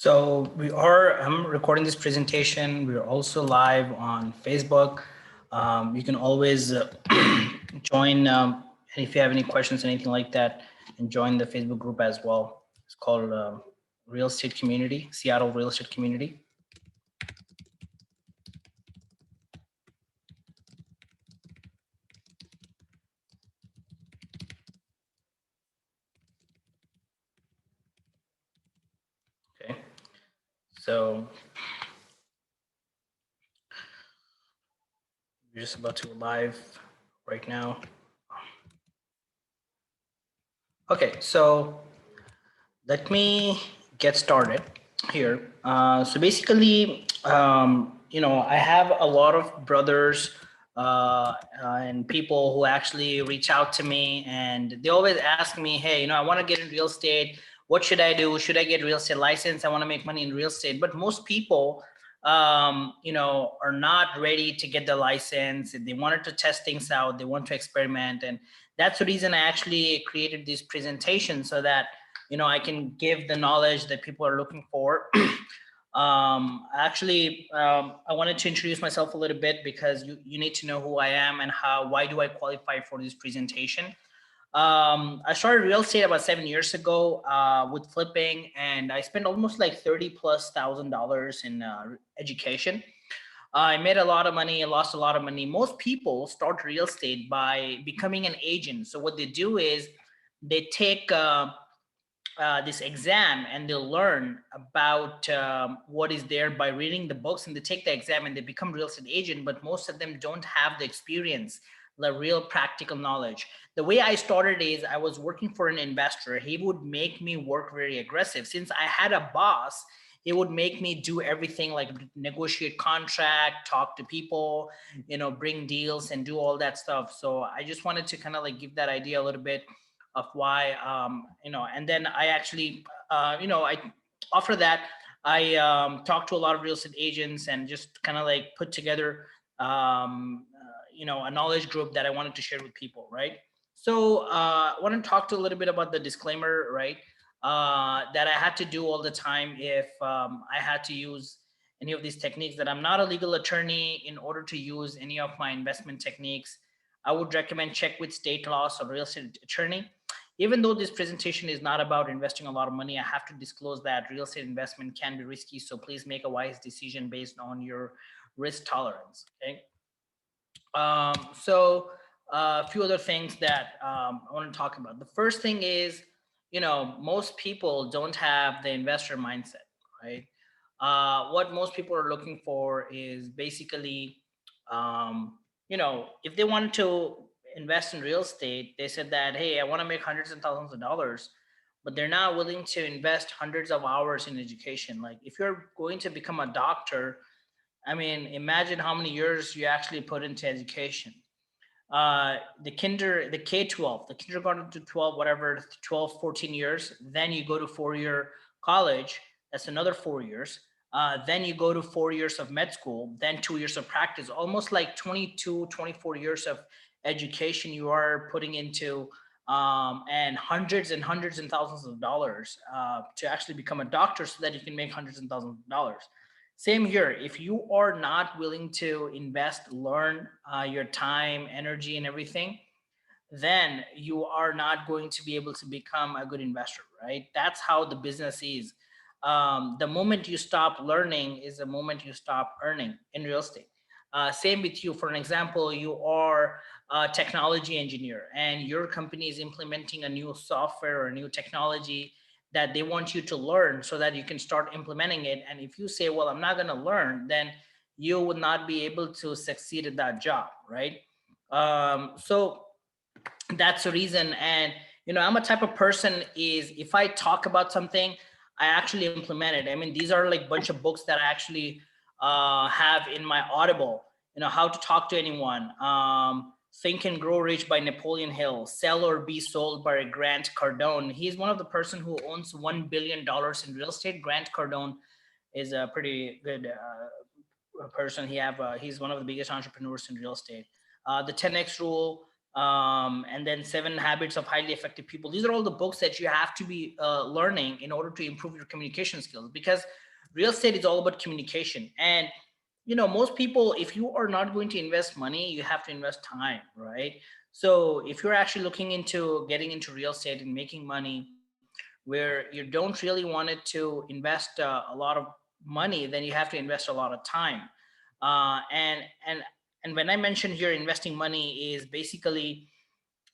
I'm recording this presentation. We're also live on Facebook. You can always join, and if you have any questions, anything like that, and join the Facebook group as well. It's called Real Estate Community, Seattle Real Estate Community. Okay, so we're just about to go live right now. Okay, so let me get started here. So basically, I have a lot of brothers and people who actually reach out to me, and they always ask me, "Hey, I want to get in real estate. What should I do? Should I get real estate license? I want to make money in real estate." But most people, are not ready to get the license. They wanted to test things out. They want to experiment, and that's the reason I actually created this presentation so that I can give the knowledge that people are looking for. I wanted to introduce myself a little bit because you need to know who I am and why do I qualify for this presentation. I started real estate about 7 years ago with flipping, and I spent almost like $30,000+ in education. I made a lot of money. I lost a lot of money. Most people start real estate by becoming an agent. So what they do is they take this exam and they'll learn about what is there by reading the books, and they take the exam and they become real estate agent, but most of them don't have the experience, the real practical knowledge. The way I started is I was working for an investor. He would make me work very aggressive. Since I had a boss, he would make me do everything like negotiate contract, talk to people, bring deals and do all that stuff. So I just wanted to kind of like give that idea a little bit of why, and then I actually, I after that, I talked to a lot of real estate agents and just kind of like put together, a knowledge group that I wanted to share with people, right? So I want to talk to a little bit about the disclaimer, right? That I had to do all the time if I had to use any of these techniques, that I'm not a legal attorney. In order to use any of my investment techniques, I would recommend check with state laws or real estate attorney. Even though this presentation is not about investing a lot of money, I have to disclose that real estate investment can be risky. So please make a wise decision based on your risk tolerance. Okay. So a few other things that I want to talk about. The first thing is, most people don't have the investor mindset, right? What most people are looking for is basically, if they wanted to invest in real estate, they said that, hey, I want to make hundreds and thousands of dollars, but they're not willing to invest hundreds of hours in education. Like if you're going to become a doctor, I mean, imagine how many years you actually put into education. The K-12, the kindergarten to 12, whatever, 12, 14 years. Then you go to 4-year college. That's another 4 years. Then you go to 4 years of med school, then 2 years of practice, almost like 22, 24 years of education you are putting into, and hundreds and hundreds and thousands of dollars to actually become a doctor so that you can make hundreds and thousands of dollars. Same here. If you are not willing to invest, learn your time, energy, and everything, then you are not going to be able to become a good investor, right? That's how the business is. The moment you stop learning is the moment you stop earning in real estate. Same with you. For an example, you are a technology engineer and your company is implementing a new software or a new technology that they want you to learn so that you can start implementing it. And if you say, well, I'm not going to learn, then you would not be able to succeed at that job, right? So that's the reason. And I'm a type of person is if I talk about something, I actually implement it. I mean, these are like bunch of books that I actually have in my Audible. How to talk to anyone, Think and Grow Rich by Napoleon Hill, Sell or Be Sold by Grant Cardone. He's one of the person who owns $1 billion in real estate. Grant Cardone is a pretty good person. He's one of the biggest entrepreneurs in real estate. The 10x rule, and then 7 Habits of Highly Effective People. These are all the books that you have to be learning in order to improve your communication skills, because real estate is all about communication. And most people, if you are not going to invest money, you have to invest time, right? So if you're actually looking into getting into real estate and making money where you don't really want it to invest a lot of money, then you have to invest a lot of time. And when I mention here investing money is basically,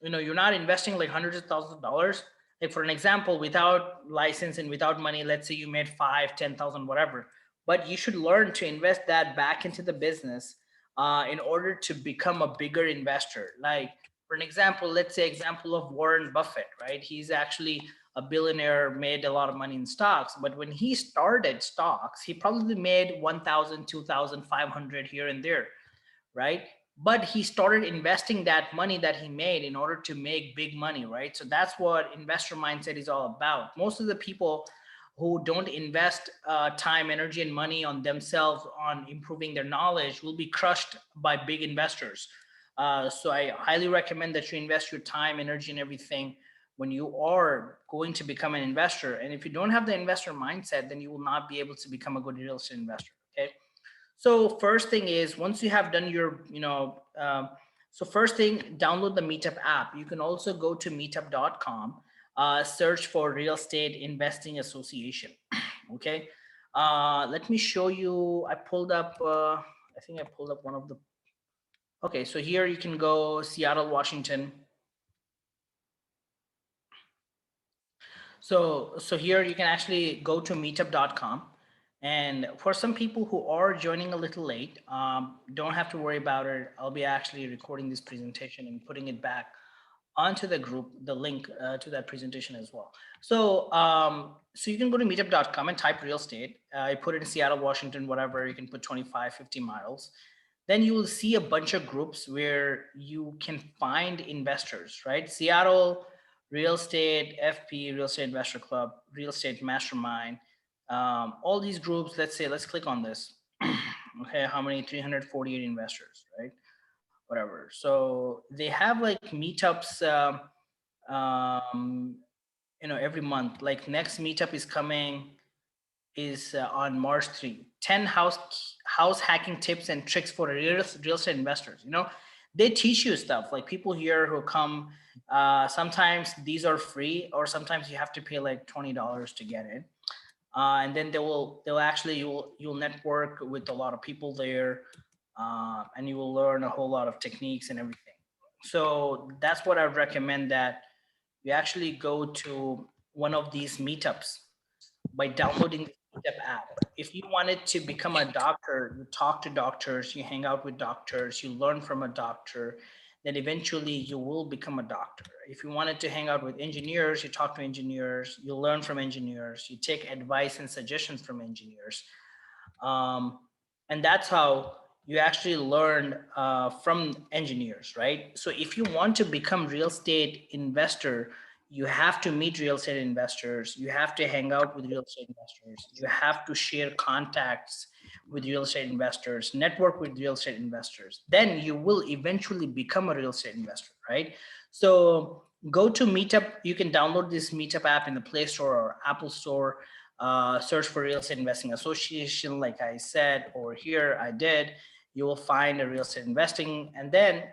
you're not investing like hundreds of thousands of dollars. Like for an example, without license and without money, let's say you made 5 10,000 whatever, but you should learn to invest that back into the business in order to become a bigger investor. Like for an example, let's say example of Warren Buffett, right? He's actually a billionaire, made a lot of money in stocks, but when he started stocks, he probably made 1,000 2,500 here and there, right? But he started investing that money that he made in order to make big money, right? So that's what investor mindset is all about. Most of the people who don't invest time, energy, and money on themselves on improving their knowledge will be crushed by big investors. So I highly recommend that you invest your time, energy, and everything when you are going to become an investor. And if you don't have the investor mindset, then you will not be able to become a good real estate investor. Okay. So first thing is, once you have done your, so first thing, download the Meetup app. You can also go to meetup.com, search for Real Estate Investing Association. Okay. Let me show you. I pulled up, I think I pulled up one of the, okay. So here you can go Seattle, Washington. So here you can actually go to meetup.com. And for some people who are joining a little late, don't have to worry about it. I'll be actually recording this presentation and putting it back onto the group, the link to that presentation as well. So you can go to meetup.com and type real estate. I put it in Seattle, Washington, whatever. You can put 25, 50 miles. Then you will see a bunch of groups where you can find investors, right? Seattle Real Estate FP, Real Estate Investor Club, Real Estate Mastermind, all these groups. Let's say, let's click on this. Okay, how many? 348 investors, right? Whatever. So they have like meetups, um, every month. Like next meetup is coming is on March 3. 10 house hacking tips and tricks for real estate investors. They teach you stuff. Like people here who come, sometimes these are free, or sometimes you have to pay like $20 to get in. And then they'll actually, you'll network with a lot of people there, and you will learn a whole lot of techniques and everything. So that's what I would recommend, that you actually go to one of these meetups by downloading the Meetup app. If you wanted to become a doctor, you talk to doctors, you hang out with doctors, you learn from a doctor, then eventually you will become a doctor. If you wanted to hang out with engineers, you talk to engineers, you learn from engineers, you take advice and suggestions from engineers. Um, and that's how you actually learn from engineers, right? So if you want to become real estate investor, you have to meet real estate investors, you have to hang out with real estate investors, you have to share contacts with real estate investors, network with real estate investors, then you will eventually become a real estate investor, right? So go to Meetup. You can download this Meetup app in the Play Store or Apple Store. Search for Real Estate Investing Association, like I said, or here I did. You will find a real estate investing, and then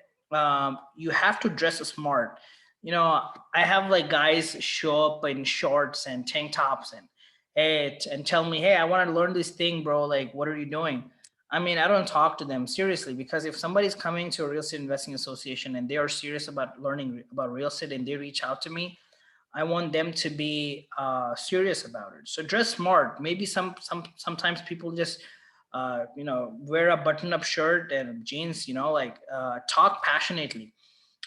you have to dress smart. I have like guys show up in shorts and tank tops and tell me, hey, I want to learn this thing, bro. Like, what are you doing? I mean, I don't talk to them seriously, because if somebody's coming to a real estate investing association and they are serious about learning about real estate and they reach out to me, I want them to be serious about it. So dress smart. Maybe sometimes people just wear a button-up shirt and jeans. Like talk passionately,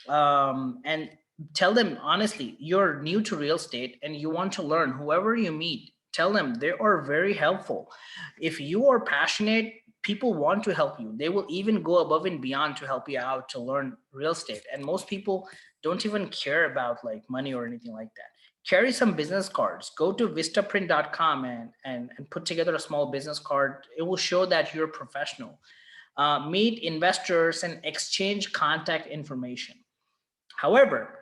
and tell them honestly, you're new to real estate and you want to learn. Whoever you meet, tell them they are very helpful. If you are passionate, people want to help you. They will even go above and beyond to help you out to learn real estate. And most people don't even care about like money or anything like that. Carry some business cards. Go to vistaprint.com and put together a small business card. It will show that you're a professional. Meet investors and exchange contact information. However,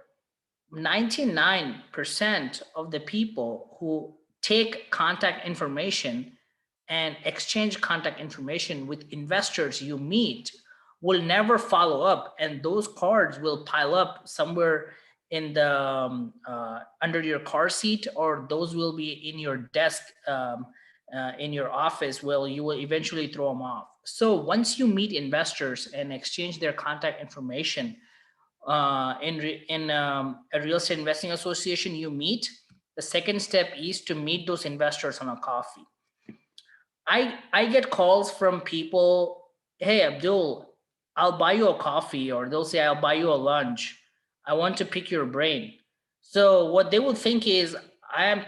99% of the people who take contact information and exchange contact information with investors you meet will never follow up, and those cards will pile up somewhere in the under your car seat, or those will be in your desk in your office where you will eventually throw them off. So once you meet investors and exchange their contact information in a real estate investing association you meet, the second step is to meet those investors on a coffee. I get calls from people, hey Abdul, I'll buy you a coffee, or they'll say I'll buy you a lunch. I want to pick your brain. So what they will think is I am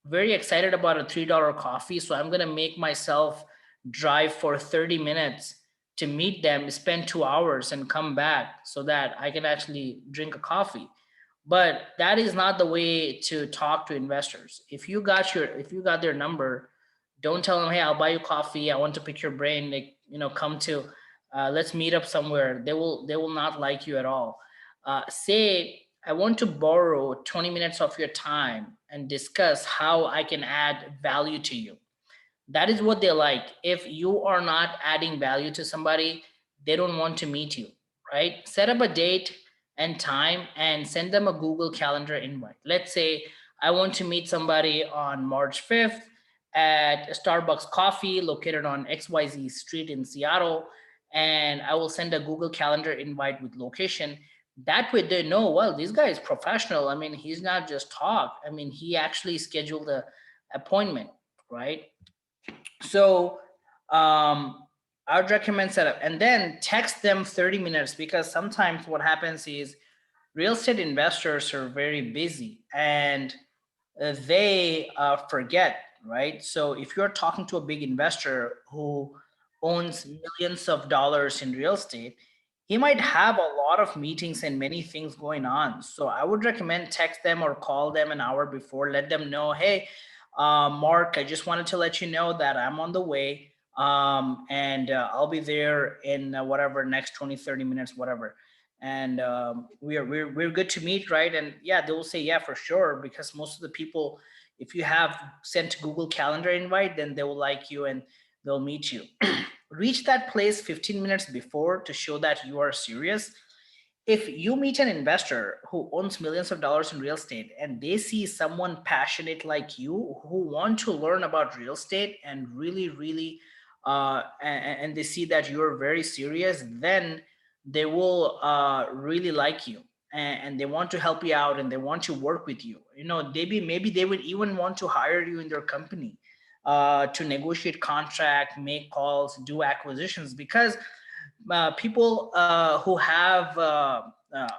very excited about a $3 coffee, so I'm gonna make myself drive for 30 minutes to meet them, spend 2 hours and come back so that I can actually drink a coffee. But that is not the way to talk to investors. If you got their number, don't tell them, hey, I'll buy you coffee, I want to pick your brain, like, come to let's meet up somewhere. They will not like you at all. Say, I want to borrow 20 minutes of your time and discuss how I can add value to you. That is what they like. If you are not adding value to somebody, they don't want to meet you, right? Set up a date and time and send them a Google Calendar invite. Let's say I want to meet somebody on March 5th at Starbucks Coffee located on XYZ Street in Seattle, and I will send a Google Calendar invite with location. That way they know, well, this guy is professional. I mean, he's not just talk. I mean, he actually scheduled a appointment, right? So I would recommend setup and then text them 30 minutes, because sometimes what happens is real estate investors are very busy and they forget, right? So if you're talking to a big investor who owns millions of dollars in real estate, he might have a lot of meetings and many things going on. So I would recommend text them or call them an hour before, let them know, hey, Mark, I just wanted to let you know that I'm on the way, and I'll be there in whatever next 20, 30 minutes, whatever. And we're good to meet, right? And yeah, they will say yeah for sure, because most of the people, if you have sent Google Calendar invite, then they will like you and they'll meet you. Reach that place 15 minutes before to show that you are serious. If you meet an investor who owns millions of dollars in real estate and they see someone passionate like you who want to learn about real estate and really and they see that you're very serious, then they will really like you, and they want to help you out and they want to work with you. Maybe they would even want to hire you in their company to negotiate contract, make calls, do acquisitions, because people who have a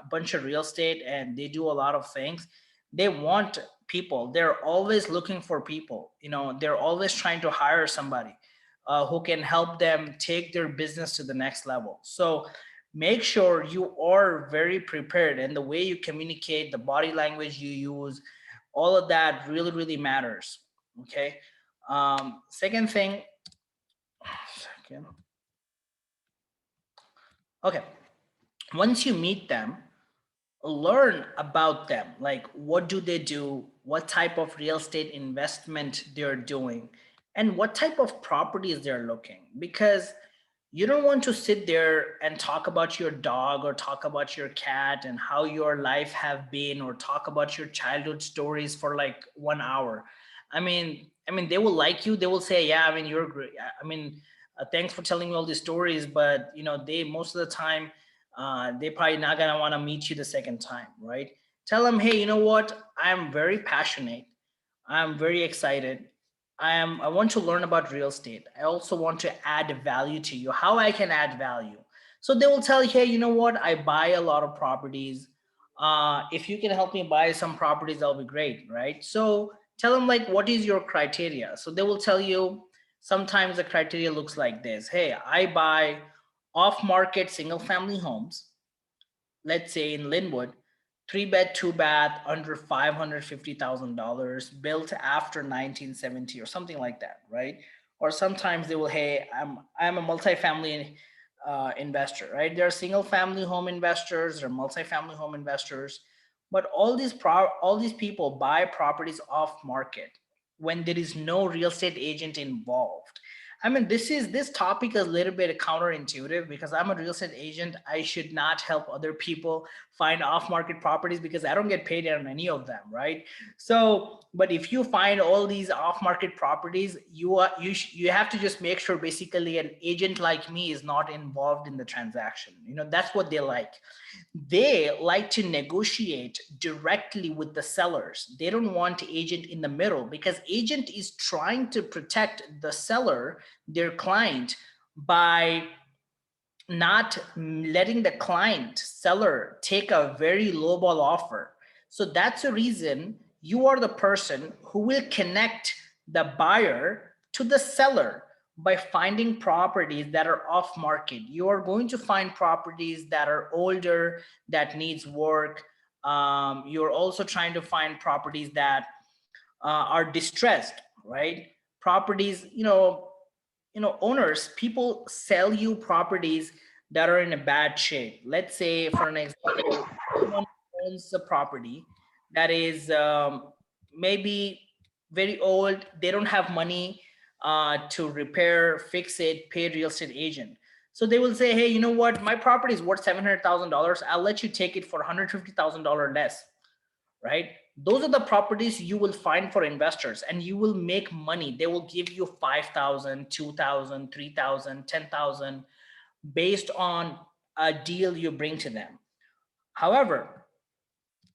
bunch of real estate and they do a lot of things, they want people. They're always looking for people. They're always trying to hire somebody who can help them take their business to the next level. So make sure you are very prepared, and the way you communicate, the body language you use, all of that really matters. Okay. Second thing. Second. Okay. Once you meet them, learn about them, like what do they do, what type of real estate investment they're doing, and what type of properties they're looking. Because you don't want to sit there and talk about your dog or talk about your cat and how your life have been, or talk about your childhood stories for like 1 hour. I mean they will like you, they will say yeah, I mean you're great, I mean thanks for telling me all these stories, but they most of the time they probably not gonna want to meet you the second time, right? Tell them, hey, you know what, I'm very passionate, I'm very excited, I want to learn about real estate, I also want to add value to you, how I can add value. So they will tell you, hey, you know what, I buy a lot of properties, if you can help me buy some properties, that'll be great, right? So tell them, like, what is your criteria? So they will tell you, sometimes the criteria looks like this: hey, I buy off market single family homes, let's say in Linwood, 3 bed, 2 bath, under $550,000, built after 1970 or something like that, right? Or sometimes they will, hey, I'm a multifamily investor, right? There are single family home investors, there are multi-family home investors, but all these people buy properties off market when there is no real estate agent involved. I mean, this topic is a little bit counterintuitive because I'm a real estate agent. I should not help other people find off-market properties because I don't get paid on any of them, right? So, but if you find all these off-market properties, you have to just make sure basically an agent like me is not involved in the transaction. You know, that's what they like. They like to negotiate directly with the sellers. They don't want agent in the middle because agent is trying to protect the seller, their client, by not letting the client seller take a very lowball offer. So that's the reason you are the person who will connect the buyer to the seller by finding properties that are off market. You are going to find properties that are older, that needs work. You're also trying to find properties that are distressed, right? Properties, owners, people sell you properties that are in a bad shape. Let's say, for an example, someone owns a property that is maybe very old. They don't have money to repair, fix it, pay a real estate agent. So they will say, hey, you know what? My property is worth $700,000. I'll let you take it for $150,000 less, right? Those are the properties you will find for investors and you will make money. They will give you 5,000, 2,000, 3,000, 10,000 based on a deal you bring to them. However,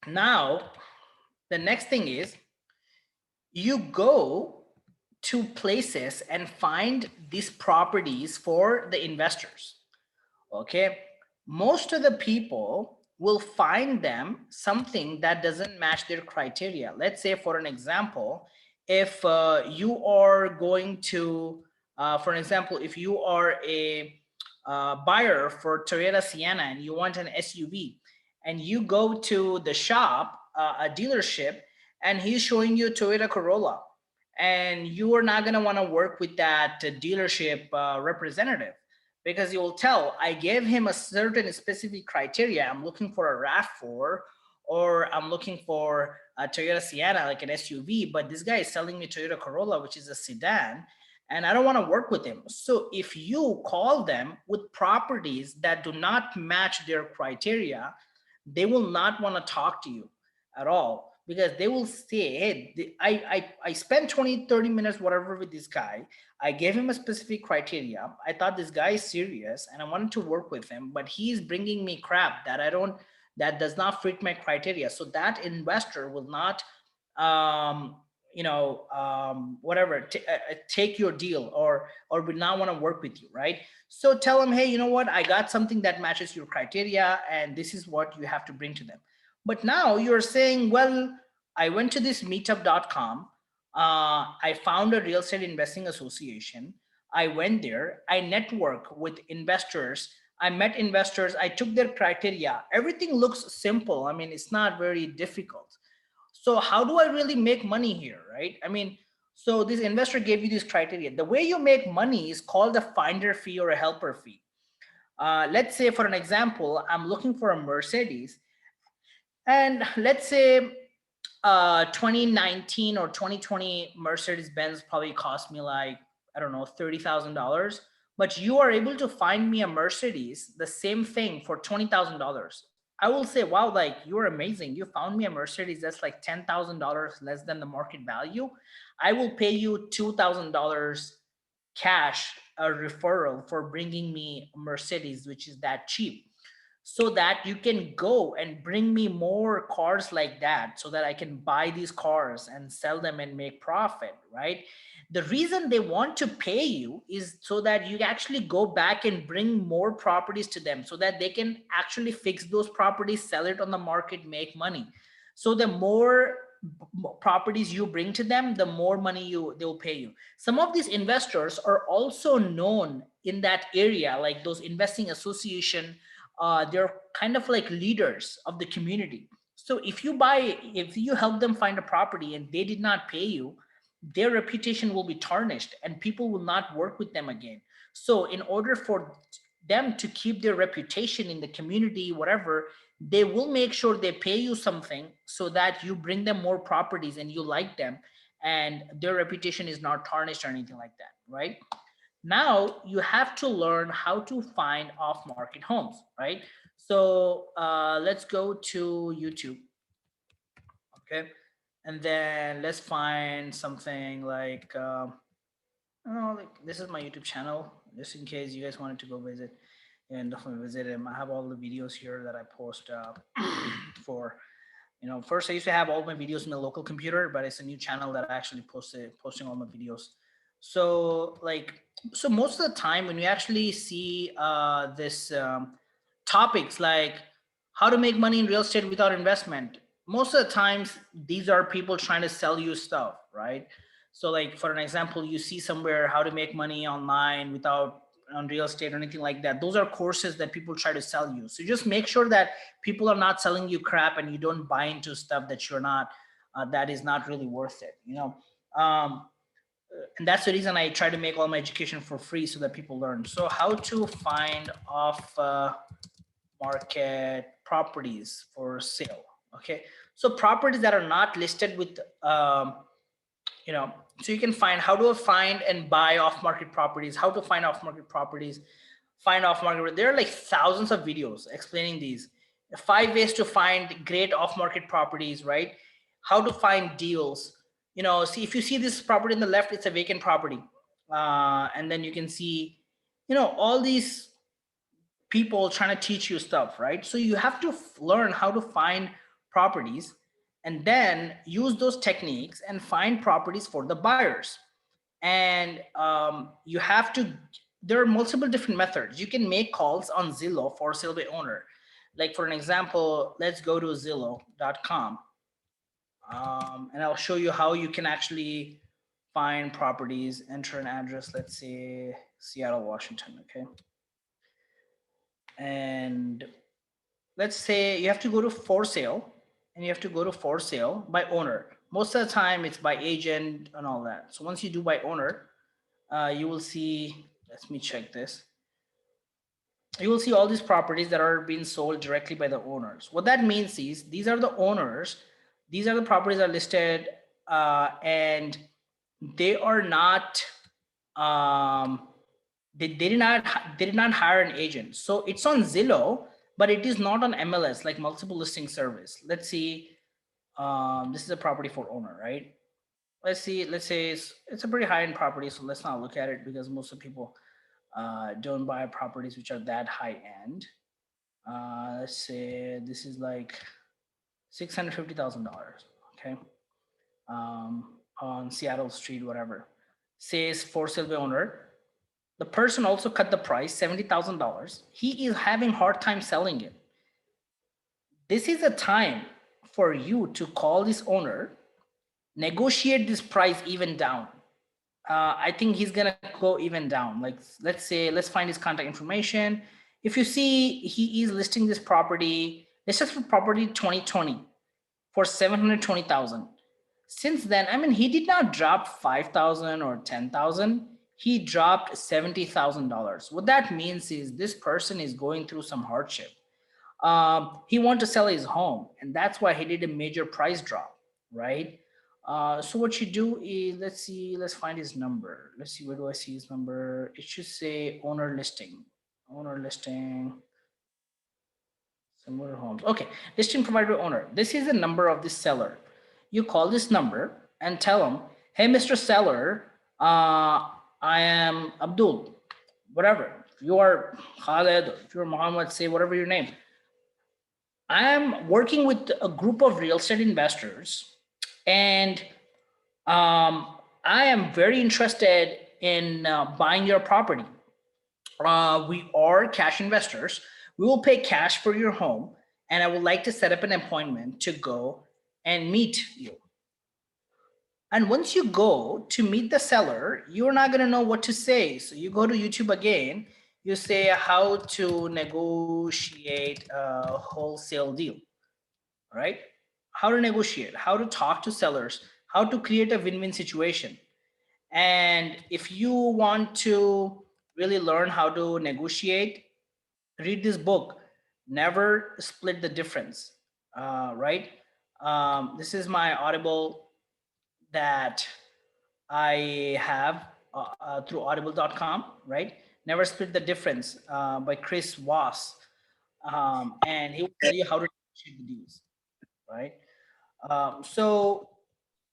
now the next thing is you go to places and find these properties for the investors. Okay. Most of the people will find them something that doesn't match their criteria. Let's say, for an example, if you are going to, for an example, if you are a buyer for Toyota Sienna and you want an SUV, and you go to the shop, a dealership, and he's showing you a Toyota Corolla, and you are not going to want to work with that dealership representative because you will tell, I gave him a certain specific criteria. I'm looking for a RAV4 or I'm looking for a Toyota Sienna, like an SUV, but this guy is selling me Toyota Corolla, which is a sedan, and I don't want to work with him. So if you call them with properties that do not match their criteria, they will not want to talk to you at all because they will say, hey, I spent 20, 30 minutes, whatever, with this guy. I gave him a specific criteria. I thought this guy is serious and I wanted to work with him, but he's bringing me crap that does not fit my criteria. So that investor will not, whatever, take your deal or will not want to work with you, right? So tell them, hey, you know what? I got something that matches your criteria and this is what you have to bring to them. But now you're saying, well, I went to this meetup.com. I found a real estate investing association. I went there. I network with investors. I met investors. I took their criteria. Everything looks simple. I mean, it's not very difficult. So how do I really make money here, right? I mean, so this investor gave you this criteria. The way you make money is called a finder fee or a helper fee. Let's say, for an example, I'm looking for a Mercedes, and let's say 2019 or 2020 Mercedes Benz probably cost me like, I don't know, $30,000. But you are able to find me a Mercedes, the same thing, for $20,000. I will say, wow, like, you're amazing. You found me a Mercedes that's like $10,000 less than the market value. I will pay you $2,000 cash, a referral, for bringing me a Mercedes, which is that cheap, so that you can go and bring me more cars like that so that I can buy these cars and sell them and make profit, right? The reason they want to pay you is so that you actually go back and bring more properties to them so that they can actually fix those properties, sell it on the market, make money. So the more properties you bring to them, the more money they'll pay you. Some of these investors are also known in that area, like those investing association. They're kind of like leaders of the community. So if you help them find a property and they did not pay you, their reputation will be tarnished and people will not work with them again. So in order for them to keep their reputation in the community, whatever, they will make sure they pay you something so that you bring them more properties and you like them and their reputation is not tarnished or anything like that, right? Now you have to learn how to find off market homes, right? So let's go to YouTube. Okay. And then let's find something like, like this is my YouTube channel, just in case you guys wanted to go visit. And definitely visit him. I have all the videos here that I post for, first I used to have all my videos in the local computer, but it's a new channel that I actually posting all my videos. So so most of the time when you actually see this topics like how to make money in real estate without investment, most of the times these are people trying to sell you stuff, right? So like for an example, you see somewhere how to make money online without on real estate or anything like that. Those are courses that people try to sell you. So just make sure that people are not selling you crap and you don't buy into stuff that you're not, that is not really worth it, Um, and that's the reason I try to make all my education for free so that people learn. So how to find off market properties for sale. Okay. So properties that are not listed with, so you can find how to find and buy off market properties, how to find off market properties, find off market. There are like thousands of videos explaining these 5 ways to find great off market properties, right? How to find deals. See if you see this property in the left, it's a vacant property. And then you can see, all these people trying to teach you stuff, right? So you have to learn how to find properties and then use those techniques and find properties for the buyers. And you have to, there are multiple different methods. You can make calls on Zillow for sale by owner. Like for an example, let's go to Zillow.com. And I'll show you how you can actually find properties, enter an address, let's say Seattle, Washington, okay? And let's say you have to go to for sale and you have to go to for sale by owner. Most of the time it's by agent and all that. So once you do by owner, you will see, let me check this. You will see all these properties that are being sold directly by the owners. What that means is these are the owners, these are the properties that are listed, and they are not, they did not hire an agent. So it's on Zillow, but it is not on MLS, like multiple listing service. Let's see, this is a property for owner, right? Let's say it's a pretty high-end property, so let's not look at it because most of the people don't buy properties which are that high-end. Let's say this is like $650,000, okay, on Seattle Street, whatever. Says for sale by owner. The person also cut the price, $70,000. He is having hard time selling it. This is a time for you to call this owner, negotiate this price even down. I think he's gonna go even down. Like let's say, let's find his contact information. If you see he is listing this property, this is for property 2020 for 720,000. Since then, I mean, he did not drop 5,000 or 10,000. He dropped $70,000. What that means is this person is going through some hardship. He wanted to sell his home, and that's why he did a major price drop, right? So what you do is, let's find his number. Let's see, where do I see his number? It should say owner listing, similar homes. Okay, listing provider owner. This is the number of the seller. You call this number and tell them, hey, Mr. Seller, I am Abdul, whatever. If you are Khaled, if you're Muhammad, say whatever your name. I am working with a group of real estate investors, and I am very interested in buying your property. We are cash investors. We will pay cash for your home, and I would like to set up an appointment to go and meet you. And once you go to meet the seller, you're not going to know what to say. So you go to YouTube again, you say how to negotiate a wholesale deal, right? How to negotiate, how to talk to sellers, how to create a win-win situation. And if you want to really learn how to negotiate, read this book, Never Split the Difference, right? This is my Audible that I have through audible.com, right? Never Split the Difference by Chris Voss. And he will tell you how to negotiate the deals, right? So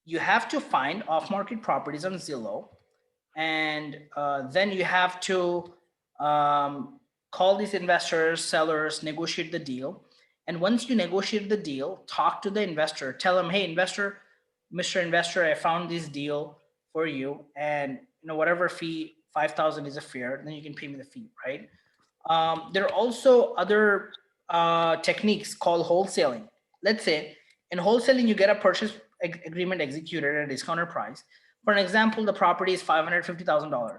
you have to find off-market properties on Zillow, and then you have to call these investors, sellers, negotiate the deal. And once you negotiate the deal, talk to the investor, tell them, hey, investor, Mr. Investor, I found this deal for you, and whatever fee, 5,000 is a fair, then you can pay me the fee, right? There are also other techniques called wholesaling. Let's say in wholesaling, you get a purchase agreement executed at a discounted price. For an example, the property is $550,000.